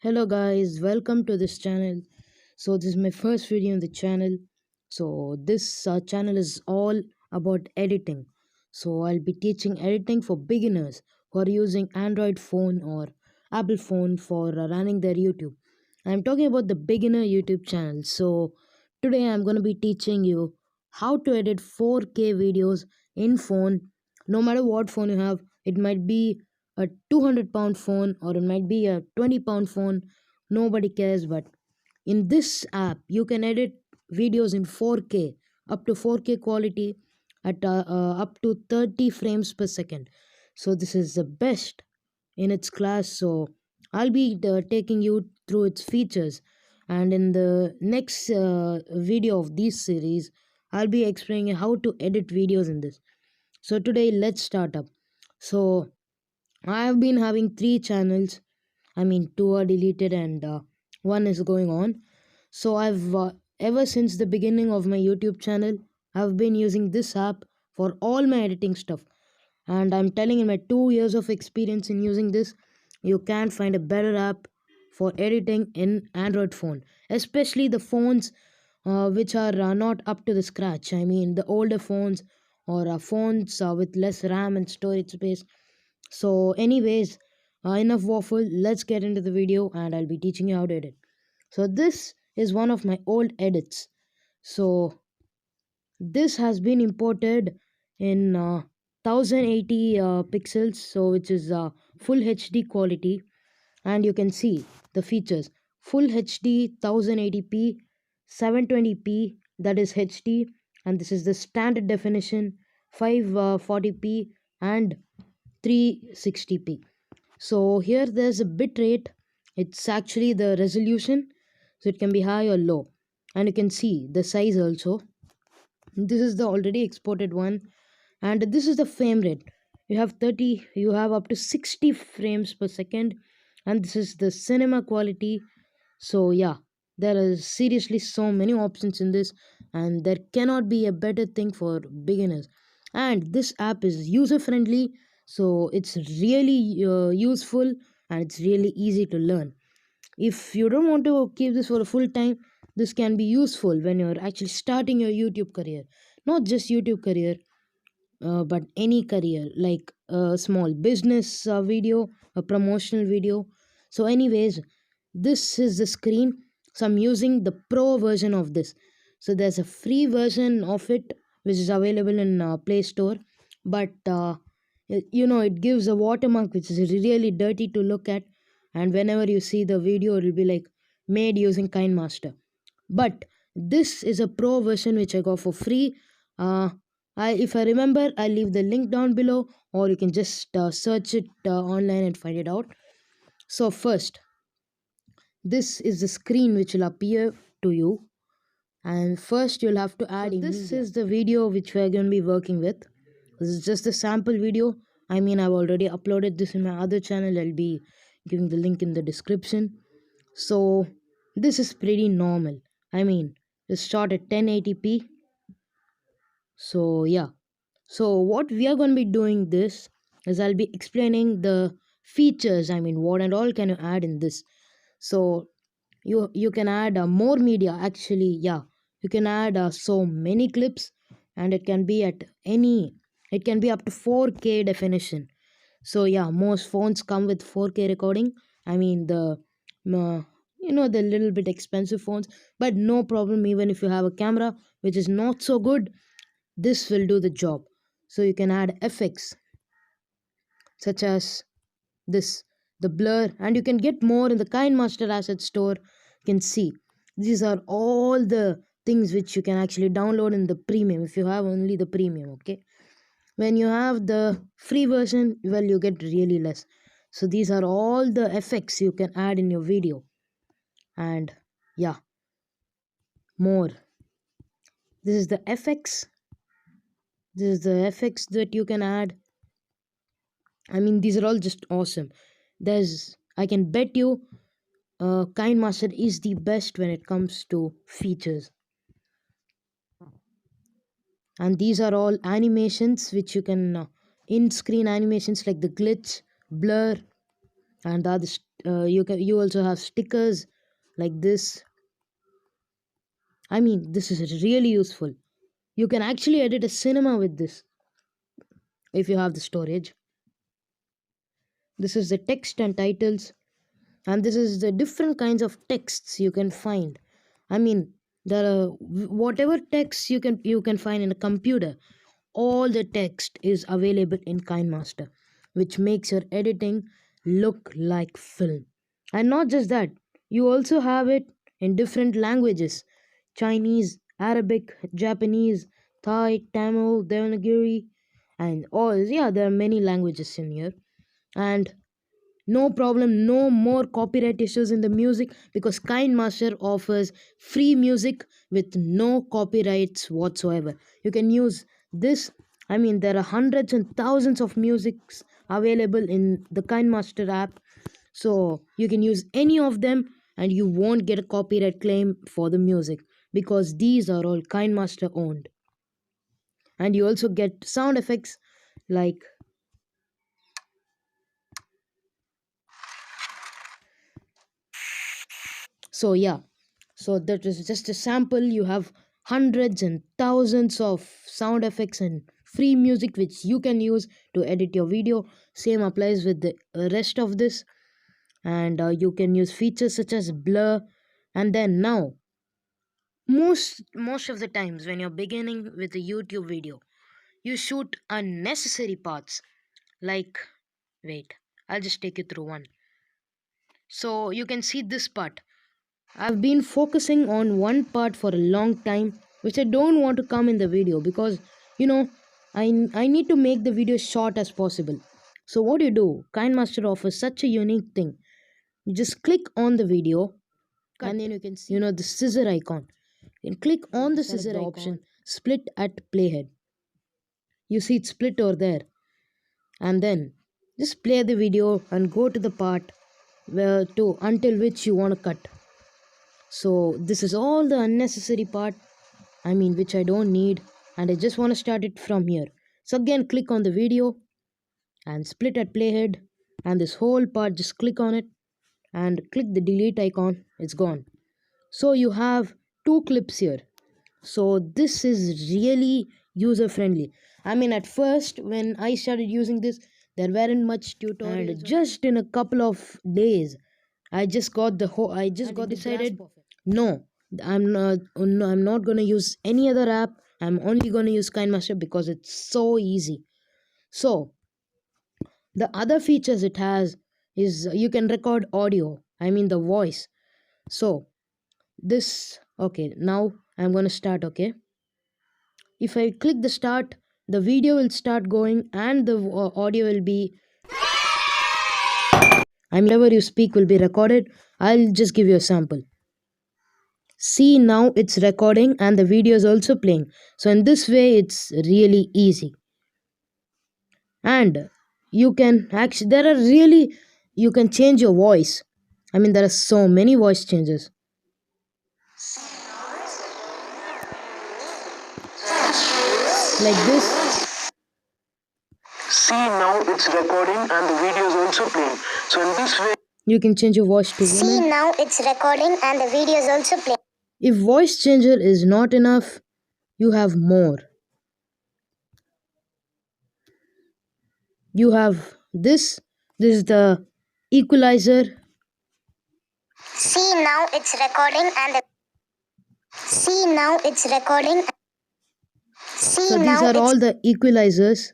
Hello guys, welcome to this channel. This is my first video on the channel. This channel is all about editing. I'll be teaching editing for beginners who are using Android phone or Apple phone for running their YouTube. I'm talking about the beginner YouTube channel. Today I'm going to be teaching you how to edit 4K videos in phone, no matter what phone you have. It might be a 200-pound phone or it might be a 20-pound phone. Nobody cares, but in this app you can edit videos in 4K, up to 4K quality at up to 30 frames per second. This is the best in its class. I'll be taking you through its features, and in the next video of this series I'll be explaining how to edit videos in this. Today let's start up. So I have been having three channels. I mean, two are deleted and one is going on. I've ever since the beginning of my YouTube channel, I've been using this app for all my editing stuff. And I'm telling, in my 2 years of experience in using this, you can't find a better app for editing in Android phone, especially the phones which are not up to the scratch. I mean, the older phones or phones with less RAM and storage space. Anyways, enough waffle. Let's get into the video, and I'll be teaching you how to edit. This is one of my old edits. So, this has been imported in 1080 pixels, which is full HD quality, and you can see the features: full HD 1080p, 720p, that is HD, and this is the standard definition, 540p and 360p. So here there's a bit rate. It's actually the resolution, so it can be high or low, and you can see the size also. This is the already exported one, and this is the frame rate. You have up to 60 frames per second, and this is the cinema quality. So yeah, there are seriously so many options in this, and there cannot be a better thing for beginners. And this app is user friendly, so it's really useful, and it's really easy to learn. If you don't want to keep this for a full time, this can be useful when you're actually starting your YouTube career. Not just YouTube career, but any career, like a small business video, a promotional video. Anyways, this is the screen. I'm using the pro version of this. There's a free version of it which is available in Play Store, but it gives a watermark which is really dirty to look at, and whenever you see the video, it will be like made using Kinemaster. But this is a pro version which I got for free. If I remember, I'll leave the link down below, or you can just search it online and find it out. First, this is the screen which will appear to you, and first you'll have to add this is the video which we're going to be working with. This is just a sample video. I mean, I've already uploaded this in my other channel. I'll be giving the link in the description. So this is pretty normal. I mean, it's shot at 1080p. So yeah, so what we are going to be doing this is I'll be explaining the features. I mean, what and all can you add in this. So you can add more media. Actually, yeah, you can add so many clips, and it can be at any, it can be up to 4K definition. So yeah, most phones come with 4K recording. I mean, uh, the little bit expensive phones, but no problem. Even if you have a camera which is not so good, this will do the job. So you can add effects such as this, the blur, and you can get more in the Kinemaster asset store. You can see these are all the things which you can actually download in the premium if you have only the premium. Okay, when you have the free version, well, you get really less. So these are all the effects you can add in your video, and yeah, more. This is the effects. This is the effects that you can add. I mean, these are all just awesome. I can bet you, Kindmaster is the best when it comes to features. And these are all animations which you can, in-screen animations like the glitch, blur, and the other you also have stickers like this. I mean, this is really useful. You can actually edit a cinema with this if you have the storage. This is the text and titles, and this is the different kinds of texts you can find. I mean, there are whatever text you can find in a computer. All the text is available in KineMaster, which makes your editing look like film. And not just that, you also have it in different languages: Chinese, Arabic, Japanese, Thai, Tamil, Devanagari, and all. Yeah, there are many languages in here. And no problem, no more copyright issues in the music because KineMaster offers free music with no copyrights whatsoever. You can use this. I mean, there are hundreds and thousands of musics available in the KineMaster app, so you can use any of them and you won't get a copyright claim for the music because these are all KineMaster owned. And you also get sound effects like, so yeah, so that is just a sample. You have hundreds and thousands of sound effects and free music which you can use to edit your video. Same applies with the rest of this. And you can use features such as blur. And then now, most of the times when you're beginning with a YouTube video, you shoot unnecessary parts. Like, wait, I'll just take you through one. So you can see this part. I've been focusing on one part for a long time, which I don't want to come in the video because, you know, I need to make the video short as possible. So what do you do? KineMaster offers such a unique thing. You just click on the video, and then you can see, the scissor icon. You can click on the scissor option, split at playhead. You see it split over there, and then just play the video and go to the part where to until which you want to cut. So this is all the unnecessary part, I mean, which I don't need, and I just want to start it from here. So again, click on the video and split at playhead, and this whole part, just click on it and click the delete icon. It's gone. So you have two clips here. So this is really user friendly. I mean, at first when I started using this, there weren't much tutorials, and just in a couple of days I just got the whole. I just got decided. No, I'm not gonna use any other app. I'm only gonna use KineMaster because it's so easy. So the other features it has is you can record audio. I mean the voice. So this, okay. Now I'm gonna start. Okay, if I click the start, the video will start going and the audio will be. I mean, whatever you speak will be recorded. I'll just give you a sample. See, now it's recording and the video is also playing. So in this way it's really easy. And you can actually, there are really, you can change your voice. I mean, there are so many voice changes like this. See, now it's recording and the video is also playing. So in this way you can change your voice to women. See, now it's recording and the video is also playing. If voice changer is not enough, you have more. You have this. This is the equalizer. See, now it's recording and the. See, now it's recording. See, So these are all the equalizers.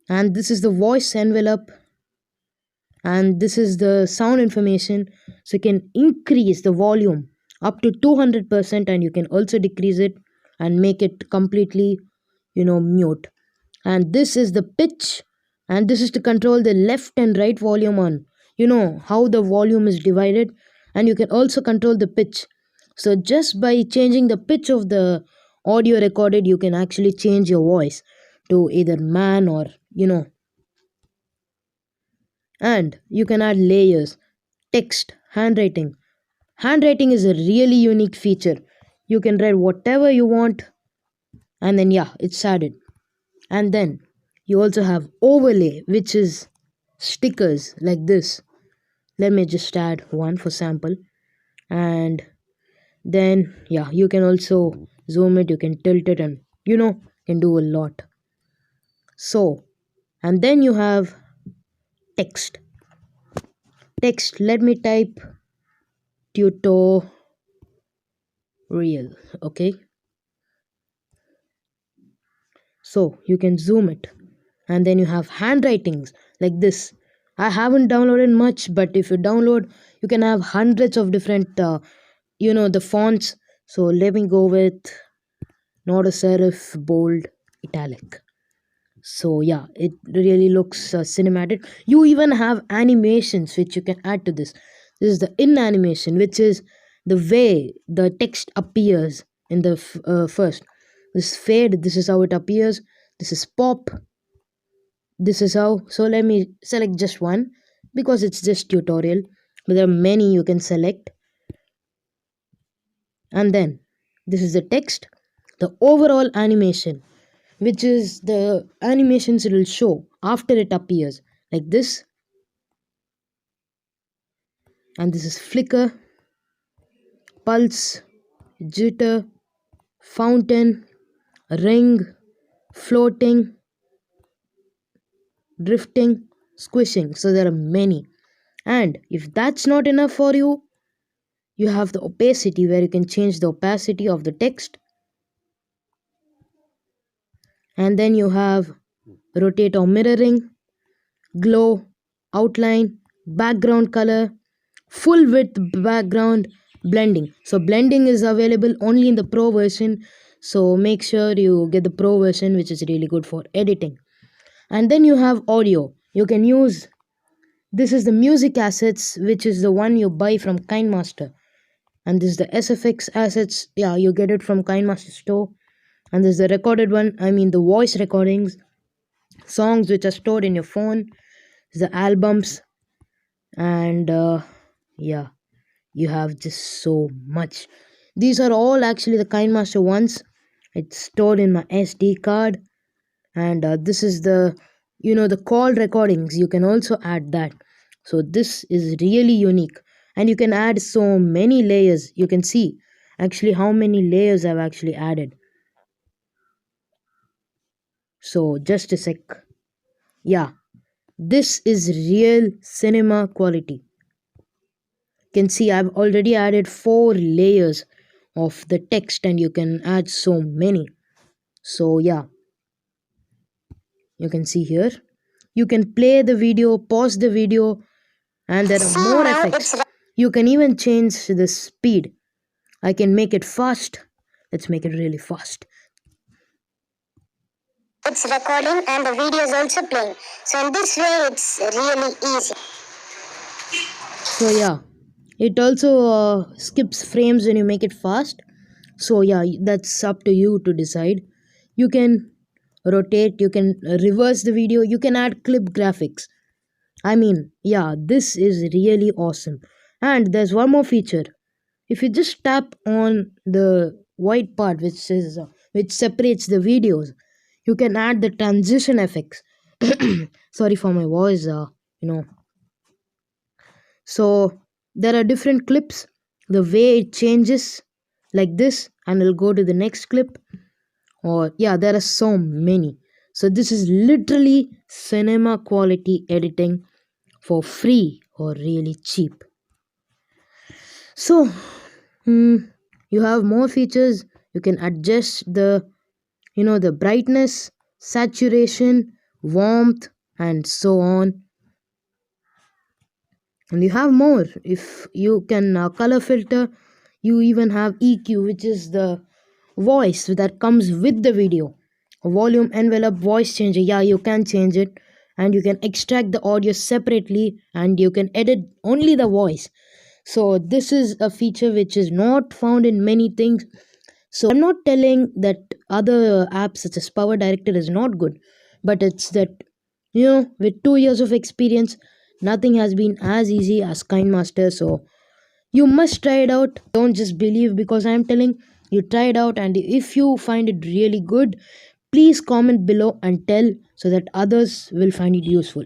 And this is the voice envelope. And this is the sound information. So you can increase the volume up to 200%, and you can also decrease it and make it completely, mute. And this is the pitch, and this is to control the left and right volume on, how the volume is divided. And you can also control the pitch. So just by changing the pitch of the audio recorded, you can actually change your voice to either man or, and you can add layers, text, handwriting. Handwriting is a really unique feature. You can write whatever you want, and then yeah, it's added. And then you also have overlay, which is stickers like this. let me just add one for sample. And then yeah, you can also zoom it, you can tilt it, and can do a lot. So, and then you have text. Let me type tutorial. Okay, so you can zoom it. And then you have handwritings like this. I haven't downloaded much, but if you download, you can have hundreds of different the fonts. So let me go with not a serif, bold, italic. So yeah, it really looks cinematic. You even have animations which you can add to this. This is the in animation, which is the way the text appears in the first. This fade, this is how it appears. This is pop, this is how. So let me select just one because it's just tutorial, but there are many you can select. And then this is the text, the overall animation, which is the animations it will show after it appears, like this. And this is flicker, pulse, jitter, fountain, ring, floating, drifting, squishing. So there are many. And if that's not enough for you, you have the opacity, where you can change the opacity of the text. And then you have rotate or mirroring, glow, outline, background color, full width background, blending. So blending is available only in the pro version, so make sure you get the pro version, which is really good for editing. And then you have audio. You can use, this is the music assets, which is the one you buy from Kinemaster. And this is the SFX assets, yeah, you get it from Kinemaster store. And this is the recorded one, I mean the voice recordings, songs which are stored in your phone, the albums. And yeah, you have just so much. These are all actually the Kindmaster ones. It's stored in my SD card. And this is the the call recordings, you can also add that. So this is really unique, and you can add so many layers. You can see actually how many layers I've actually added. So just a sec. Yeah, this is real cinema quality. You can see I've already added 4 layers of the text, and you can add so many. So yeah, you can see here, you can play the video, pause the video, and there are See more now effects. You can even change the speed. I can make it fast. Let's make it really fast. it's recording and the video is also playing. So in this way, it's really easy. So yeah, it also skips frames when you make it fast. So yeah, that's up to you to decide. You can rotate, you can reverse the video, you can add clip graphics. I mean, yeah, this is really awesome. And there's one more feature. If you just tap on the white part which separates the videos, you can add the transition effects. Sorry for my voice, you know. So there are different clips. The way it changes, like this, and it'll go to the next clip. Or yeah, there are so many. So this is literally cinema quality editing for free or really cheap. So you have more features. You can adjust the brightness, saturation, warmth, and so on. And you have more. If you can color filter, you even have EQ, which is the voice that comes with the video. Volume, envelope, voice changer, yeah, you can change it. And you can extract the audio separately, and you can edit only the voice. So this is a feature which is not found in many things. So I'm not telling that other apps such as Power Director is not good, but it's that with 2 years of experience, nothing has been as easy as Kindmaster. So you must try it out. Don't just believe because I'm telling you, try it out. And if you find it really good, please comment below and tell, so that others will find it useful.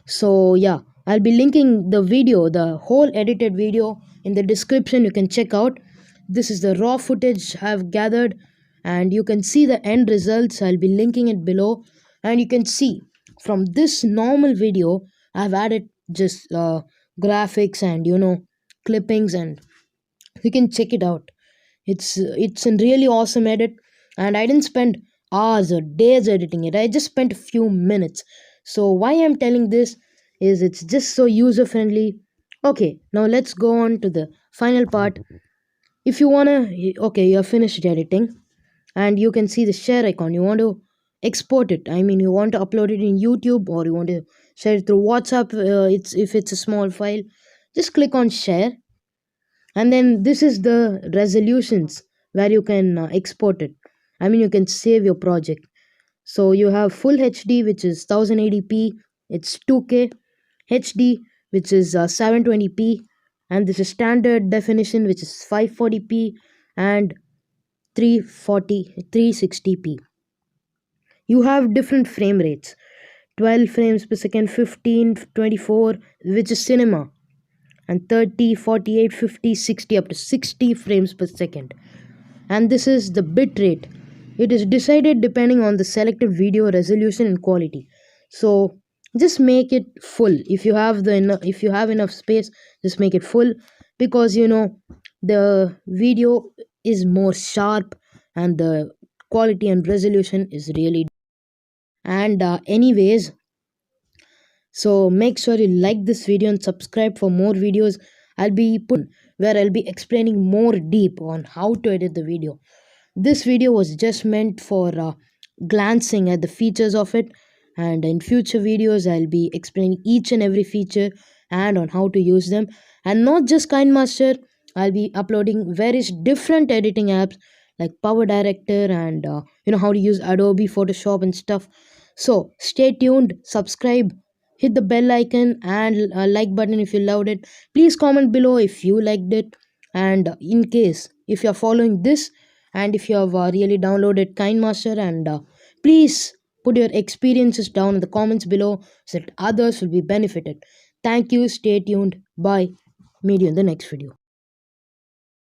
So yeah, I'll be linking the video, the whole edited video, in the description. You can check out. This is the raw footage I've gathered, and you can see the end results. I'll be linking it below, and you can see from this normal video, I've added just graphics and clippings, and you can check it out. It's a really awesome edit, and I didn't spend hours or days editing it. I just spent a few minutes. So why I'm telling this is it's just so user friendly. Okay, now let's go on to the final part. If you wanna, okay, you're finished editing, and you can see the share icon. You want to export it. I mean, you want to upload it in YouTube, or you want to share it through WhatsApp. It's if it's a small file, just click on share, and then this is the resolutions where you can export it. I mean, you can save your project. So you have full HD, which is 1080p. It's 2K HD, which is 720p, and this is standard definition, which is 540p, and 360p. You have different frame rates: 12 frames per second, 15, 24, which is cinema, and 30, 48, 50, 60, up to 60 frames per second. And this is the bit rate. It is decided depending on the selected video resolution and quality. So just make it full. If you have enough space, just make it full, because the video is more sharp, and the quality and resolution is really. And anyways, so make sure you like this video and subscribe for more videos. I'll be put where I'll be explaining more deep on how to edit the video. This video was just meant for glancing at the features of it, and in future videos I'll be explaining each and every feature and on how to use them. And not just Kindmaster, I'll be uploading various different editing apps like Power Director, and how to use Adobe Photoshop and stuff. So stay tuned, subscribe, hit the bell icon, and like button if you loved it. Please comment below if you liked it, and in case if you're following this, and if you have really downloaded Kindmaster, and please put your experiences down in the comments below so that others will be benefited. Thank you, stay tuned, bye, meet you in the next video.